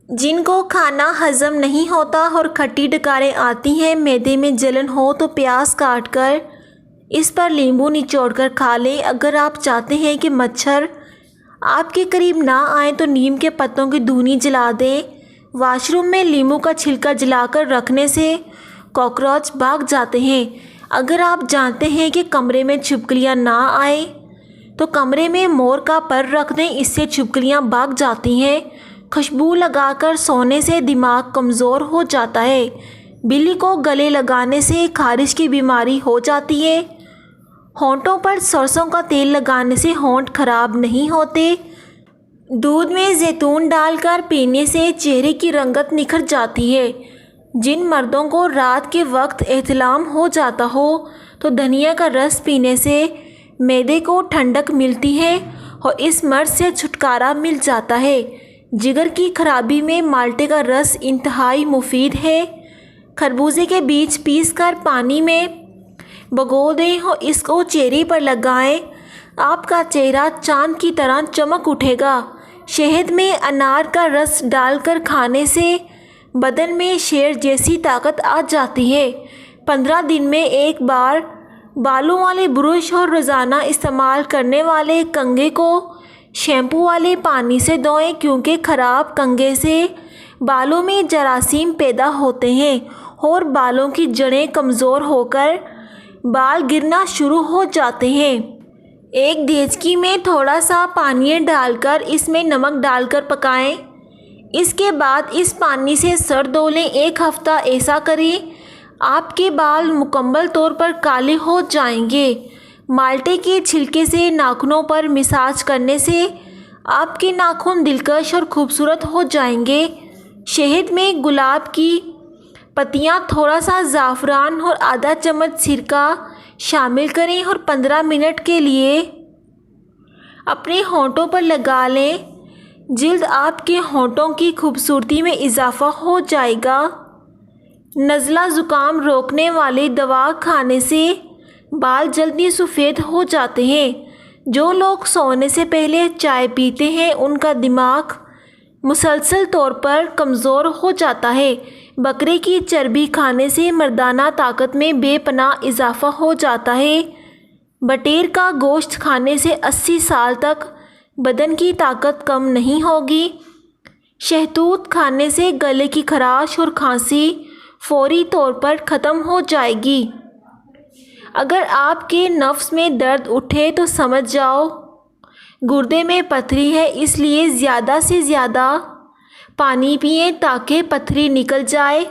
جن کو کھانا ہضم نہیں ہوتا اور کھٹی ڈکاریں آتی ہیں، معدے میں جلن ہو تو پیاز کاٹ کر اس پر لیمبو نچوڑ کر کھا لیں۔ اگر آپ چاہتے ہیں کہ مچھر آپ کے قریب نہ آئیں تو نیم کے پتوں کی دھونی جلا دیں۔ واش روم میں لیمو کا چھلکا جلا کر رکھنے سے کاکروچ بھاگ جاتے ہیں۔ اگر آپ جانتے ہیں کہ کمرے میں چھپکلیاں نہ آئیں تو کمرے میں مور کا پر رکھ دیں، اس سے چھپکلیاں بھاگ جاتی ہیں۔ خوشبو لگا کر سونے سے دماغ کمزور ہو جاتا ہے۔ بلی کو گلے لگانے سے خارش کی بیماری ہو جاتی ہے۔ ہونٹوں پر سرسوں کا تیل لگانے سے ہونٹ خراب نہیں ہوتے۔ دودھ میں زیتون ڈال کر پینے سے چہرے کی رنگت نکھر جاتی ہے۔ جن مردوں کو رات کے وقت احتلام ہو جاتا ہو تو دھنیا کا رس پینے سے معدے کو ٹھنڈک ملتی ہے اور اس مرض سے چھٹکارا مل جاتا ہے۔ جگر کی خرابی میں مالٹے کا رس انتہائی مفید ہے۔ خربوزے کے بیج پیس کر پانی میں بھگو دیں اور اس کو چہرے پر لگائیں، آپ کا چہرہ چاند کی طرح چمک اٹھے گا۔ شہد میں انار کا رس ڈال کر کھانے سے بدن میں شیر جیسی طاقت آ جاتی ہے۔ 15 دن میں ایک بار بالوں والے برش اور روزانہ استعمال کرنے والے کنگھے کو شیمپو والے پانی سے دھوئیں، کیونکہ خراب کنگھے سے بالوں میں جراثیم پیدا ہوتے ہیں اور بالوں کی جڑیں کمزور ہو کر بال گرنا شروع ہو جاتے ہیں۔ ایک دیگچی میں تھوڑا سا پانی ڈال کر اس میں نمک ڈال کر پکائیں۔ اس کے بعد اس پانی سے سر دھو لیں۔ 1 ہفتہ ایسا کریں، آپ کے بال مکمل طور پر کالے ہو جائیں گے۔ مالٹے کے چھلکے سے ناخنوں پر مساج کرنے سے آپ کے ناخن دلکش اور خوبصورت ہو جائیں گے۔ شہد میں گلاب کی پتیاں، تھوڑا سا زعفران اور آدھا چمچ سرکہ شامل کریں اور 15 منٹ کے لیے اپنے ہونٹوں پر لگا لیں۔ جلد آپ کے ہونٹوں کی خوبصورتی میں اضافہ ہو جائے گا۔ نزلہ زکام روکنے والی دوا کھانے سے بال جلدی سفید ہو جاتے ہیں۔ جو لوگ سونے سے پہلے چائے پیتے ہیں ان کا دماغ مسلسل طور پر کمزور ہو جاتا ہے۔ بکرے کی چربی کھانے سے مردانہ طاقت میں بے پناہ اضافہ ہو جاتا ہے۔ بٹیر کا گوشت کھانے سے 80 سال تک بدن کی طاقت کم نہیں ہوگی۔ شہتوت کھانے سے گلے کی خراش اور کھانسی فوری طور پر ختم ہو جائے گی۔ اگر آپ کے نفس میں درد اٹھے تو سمجھ جاؤ گردے میں پتھری ہے، اس لیے زیادہ سے زیادہ پانی پئیں تاکہ پتھری نکل جائے۔